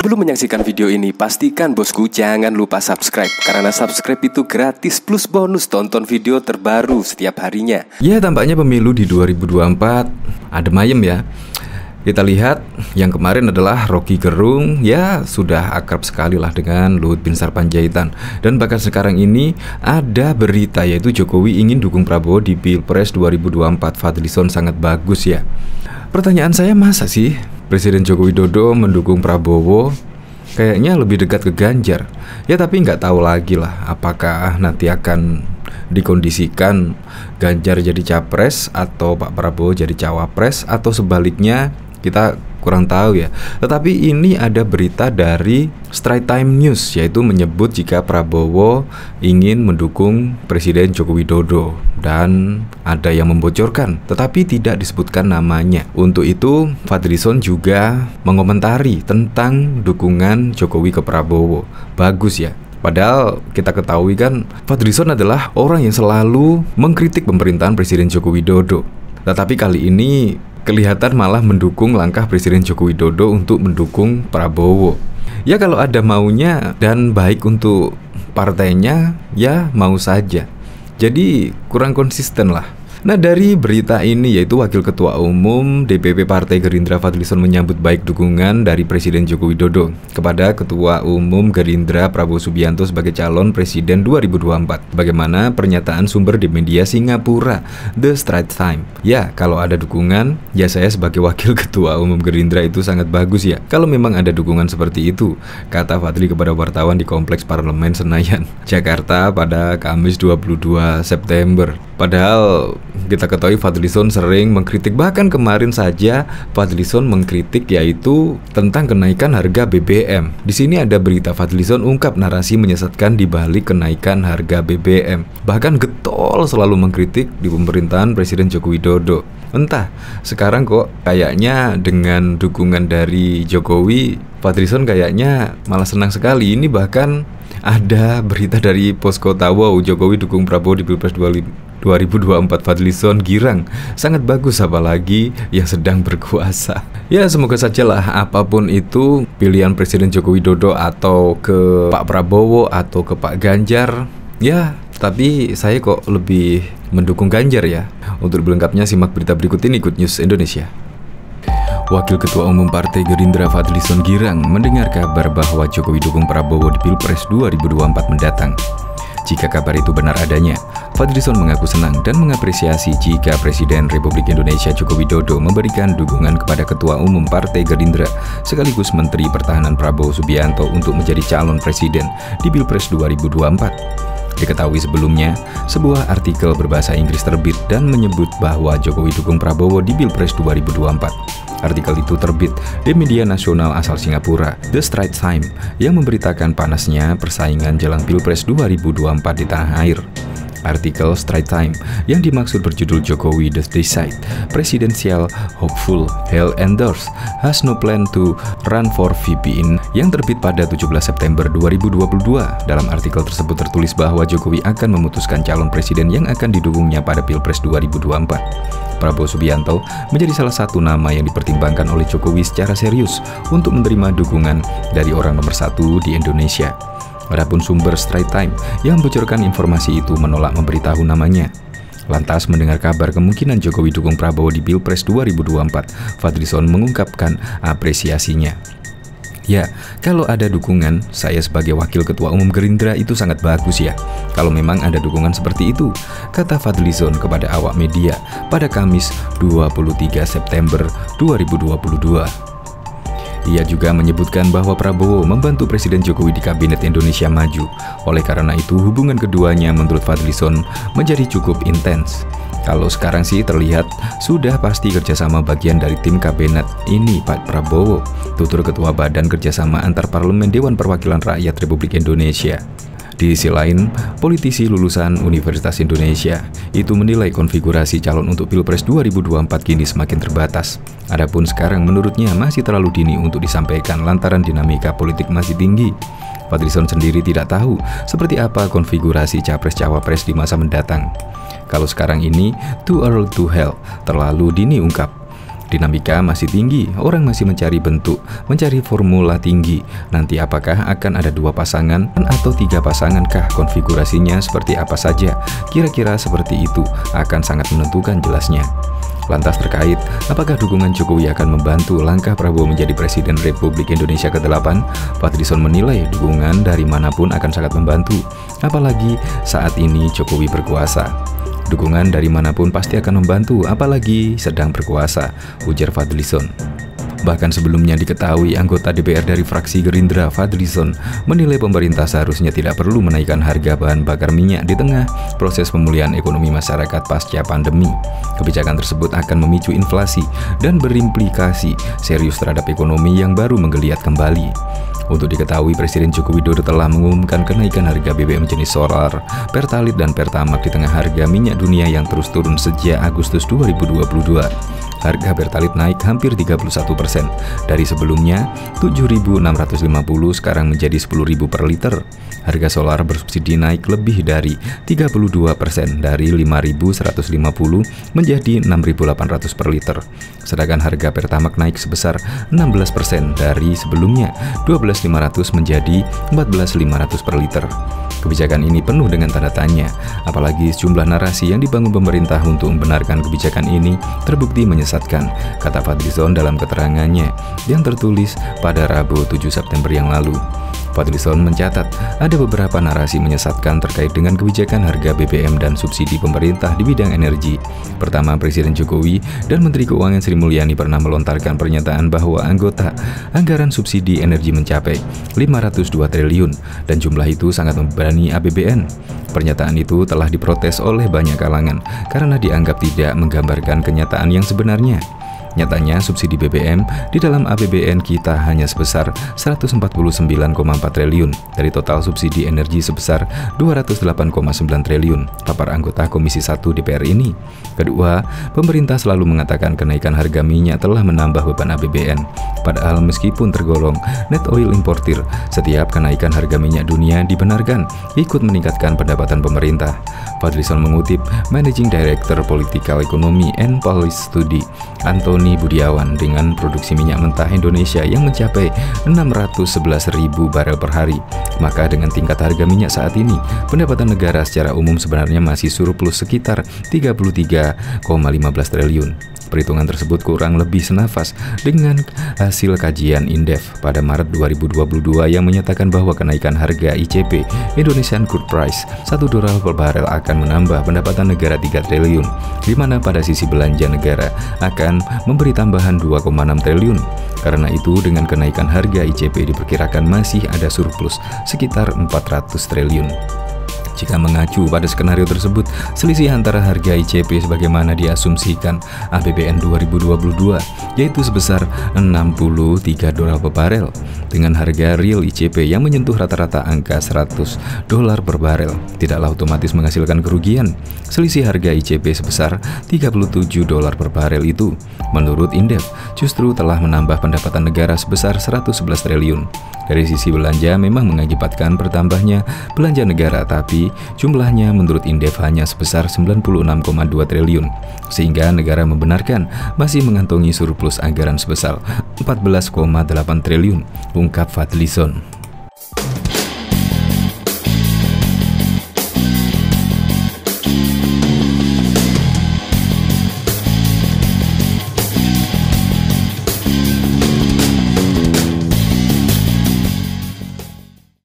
Sebelum menyaksikan video ini, pastikan bosku jangan lupa subscribe, karena subscribe itu gratis plus bonus tonton video terbaru setiap harinya. Ya, tampaknya pemilu di 2024 adem ayem ya. Kita lihat yang kemarin adalah Rocky Gerung, ya sudah akrab sekali lah dengan Luhut Binsar Panjaitan. Dan bahkan sekarang ini ada berita yaitu Jokowi ingin dukung Prabowo di Pilpres 2024. Fadlizon sangat bagus ya. Pertanyaan saya, masa sih Presiden Joko Widodo mendukung Prabowo? Kayaknya lebih dekat ke Ganjar. Ya tapi nggak tahu lagi lah apakah nanti akan dikondisikan Ganjar jadi capres atau Pak Prabowo jadi cawapres atau sebaliknya, kita kurang tahu ya. Tetapi ini ada berita dari Straight Time News, yaitu menyebut jika Prabowo ingin mendukung Presiden Joko Widodo. Dan ada yang membocorkan, tetapi tidak disebutkan namanya. Untuk itu, Fadlizon juga mengomentari tentang dukungan Jokowi ke Prabowo. Bagus ya. Padahal kita ketahui kan, Fadlizon adalah orang yang selalu mengkritik pemerintahan Presiden Joko Widodo. Tetapi kali ini kelihatan malah mendukung langkah Presiden Joko Widodo untuk mendukung Prabowo. Ya kalau ada maunya dan baik untuk partainya, ya mau saja. Jadi kurang konsisten lah. Nah, dari berita ini yaitu Wakil Ketua Umum DPP Partai Gerindra Fadlizon menyambut baik dukungan dari Presiden Joko Widodo kepada Ketua Umum Gerindra Prabowo Subianto sebagai calon Presiden 2024. Bagaimana pernyataan sumber di media Singapura The Straits Times. Ya, kalau ada dukungan, ya saya sebagai Wakil Ketua Umum Gerindra itu sangat bagus ya. Kalau memang ada dukungan seperti itu, kata Fadli kepada wartawan di Kompleks Parlemen Senayan, Jakarta pada Kamis 22 September. Padahal kita ketahui Fadlizon sering mengkritik, bahkan kemarin saja Fadlizon mengkritik yaitu tentang kenaikan harga BBM. Di sini ada berita Fadlizon ungkap narasi menyesatkan di balik kenaikan harga BBM. Bahkan getol selalu mengkritik di pemerintahan Presiden Joko Widodo. Entah, sekarang kok kayaknya dengan dukungan dari Jokowi, Fadlizon kayaknya malah senang sekali. Ini bahkan ada berita dari Posko Tawo, Jokowi dukung Prabowo di Pilpres 2024. Fadlizon girang, sangat bagus apalagi yang sedang berkuasa. Ya semoga sajalah apapun itu pilihan Presiden Joko Widodo atau ke Pak Prabowo atau ke Pak Ganjar. Ya tapi saya kok lebih mendukung Ganjar ya. Untuk lengkapnya simak berita berikut ini, Good News Indonesia. Wakil Ketua Umum Partai Gerindra Fadlizon girang mendengar kabar bahwa Jokowi dukung Prabowo di Pilpres 2024 mendatang. Jika kabar itu benar adanya, Fadlizon mengaku senang dan mengapresiasi jika Presiden Republik Indonesia Joko Widodo memberikan dukungan kepada Ketua Umum Partai Gerindra sekaligus Menteri Pertahanan Prabowo Subianto untuk menjadi calon presiden di Pilpres 2024. Diketahui sebelumnya, sebuah artikel berbahasa Inggris terbit dan menyebut bahwa Jokowi dukung Prabowo di Pilpres 2024. Artikel itu terbit di media nasional asal Singapura, The Straits Times, yang memberitakan panasnya persaingan jelang Pilpres 2024 di tanah air. Artikel Straits Times yang dimaksud berjudul Jokowi The Decide Presidential Hopeful Hell Endorse Has No Plan to Run for VP yang terbit pada 17 September 2022. Dalam artikel tersebut tertulis bahwa Jokowi akan memutuskan calon presiden yang akan didukungnya pada Pilpres 2024. Prabowo Subianto menjadi salah satu nama yang dipertimbangkan oleh Jokowi secara serius untuk menerima dukungan dari orang nomor satu di Indonesia. Adapun sumber Straits Times yang membocorkan informasi itu menolak memberitahu namanya. Lantas mendengar kabar kemungkinan Jokowi dukung Prabowo di Pilpres 2024, Fadlizon mengungkapkan apresiasinya. Ya, kalau ada dukungan, saya sebagai Wakil Ketua Umum Gerindra itu sangat bagus ya. Kalau memang ada dukungan seperti itu, kata Fadlizon kepada awak media pada Kamis 23 September 2022. Ia juga menyebutkan bahwa Prabowo membantu Presiden Jokowi di Kabinet Indonesia Maju. Oleh karena itu, hubungan keduanya menurut Fadlizon menjadi cukup intens. Kalau sekarang sih terlihat sudah pasti kerjasama bagian dari tim kabinet ini Pak Prabowo, tutur Ketua Badan Kerjasama Antar Parlemen Dewan Perwakilan Rakyat Republik Indonesia. Di sisi lain, politisi lulusan Universitas Indonesia itu menilai konfigurasi calon untuk Pilpres 2024 kini semakin terbatas. Adapun sekarang menurutnya masih terlalu dini untuk disampaikan lantaran dinamika politik masih tinggi. Fadlizon sendiri tidak tahu seperti apa konfigurasi capres-cawapres di masa mendatang. Kalau sekarang ini, too early to hell, terlalu dini ungkap. Dinamika masih tinggi, orang masih mencari bentuk, mencari formula tinggi. Nanti apakah akan ada 2 pasangan atau 3 pasangankah, konfigurasinya seperti apa saja? Kira-kira seperti itu akan sangat menentukan jelasnya. Lantas terkait, apakah dukungan Jokowi akan membantu langkah Prabowo menjadi Presiden Republik Indonesia ke-8? Fadlizon menilai dukungan dari manapun akan sangat membantu, apalagi saat ini Jokowi berkuasa. Dukungan dari manapun pasti akan membantu, apalagi sedang berkuasa, ujar Fadlizon. Bahkan sebelumnya diketahui anggota DPR dari fraksi Gerindra, Fadlizon, menilai pemerintah seharusnya tidak perlu menaikkan harga bahan bakar minyak di tengah proses pemulihan ekonomi masyarakat pasca pandemi. Kebijakan tersebut akan memicu inflasi dan berimplikasi serius terhadap ekonomi yang baru menggeliat kembali. Untuk diketahui, Presiden Joko Widodo telah mengumumkan kenaikan harga BBM jenis solar, Pertalite dan Pertamax di tengah harga minyak dunia yang terus turun sejak Agustus 2022. Harga Pertalite naik hampir 31%, dari sebelumnya 7.650 sekarang menjadi 10.000 per liter. Harga solar bersubsidi naik lebih dari 32%, dari 5.150 menjadi 6.800 per liter. Sedangkan harga Pertamax naik sebesar 16%, dari sebelumnya 12.500 menjadi 14.500 per liter. Kebijakan ini penuh dengan tanda tanya, apalagi sejumlah narasi yang dibangun pemerintah untuk membenarkan kebijakan ini terbukti menyesatkan, kata Fadlizon dalam keterangannya yang tertulis pada Rabu 7 September yang lalu. Fadlizon mencatat ada beberapa narasi menyesatkan terkait dengan kebijakan harga BBM dan subsidi pemerintah di bidang energi. Pertama, Presiden Jokowi dan Menteri Keuangan Sri Mulyani pernah melontarkan pernyataan bahwa anggaran subsidi energi mencapai 502 triliun dan jumlah itu sangat membebani APBN. Pernyataan itu telah diprotes oleh banyak kalangan karena dianggap tidak menggambarkan kenyataan yang sebenarnya. Nyatanya subsidi BBM di dalam APBN kita hanya sebesar 149,4 triliun dari total subsidi energi sebesar 208,9 triliun, papar anggota Komisi 1 DPR ini. Kedua, pemerintah selalu mengatakan kenaikan harga minyak telah menambah beban APBN. Padahal meskipun tergolong net oil importer, setiap kenaikan harga minyak dunia dibenarkan ikut meningkatkan pendapatan pemerintah. Fadlizon mengutip Managing Director Political Economy and Policy Study, Antoni Budiawan, dengan produksi minyak mentah Indonesia yang mencapai 611.000 barel per hari, maka dengan tingkat harga minyak saat ini, pendapatan negara secara umum sebenarnya masih surplus sekitar 33,15 triliun. Perhitungan tersebut kurang lebih senafas dengan hasil kajian Indef pada Maret 2022 yang menyatakan bahwa kenaikan harga ICP Indonesian Crude Price $1 per barel akan menambah pendapatan negara 3 triliun, di mana pada sisi belanja negara akan memberi tambahan 2,6 triliun. Karena itu dengan kenaikan harga ICP diperkirakan masih ada surplus sekitar 400 triliun. Jika mengacu pada skenario tersebut, selisih antara harga ICP sebagaimana diasumsikan APBN 2022 yaitu sebesar $63 per barel dengan harga real ICP yang menyentuh rata-rata angka $100 per barel tidaklah otomatis menghasilkan kerugian. Selisih harga ICP sebesar $37 per barel itu menurut Indef justru telah menambah pendapatan negara sebesar 111 triliun. Dari sisi belanja memang mengakibatkan bertambahnya belanja negara, tapi jumlahnya menurut Indef hanya sebesar 96,2 triliun, sehingga negara membenarkan masih mengantongi surplus anggaran sebesar 14,8 triliun, ungkap Fadlizon.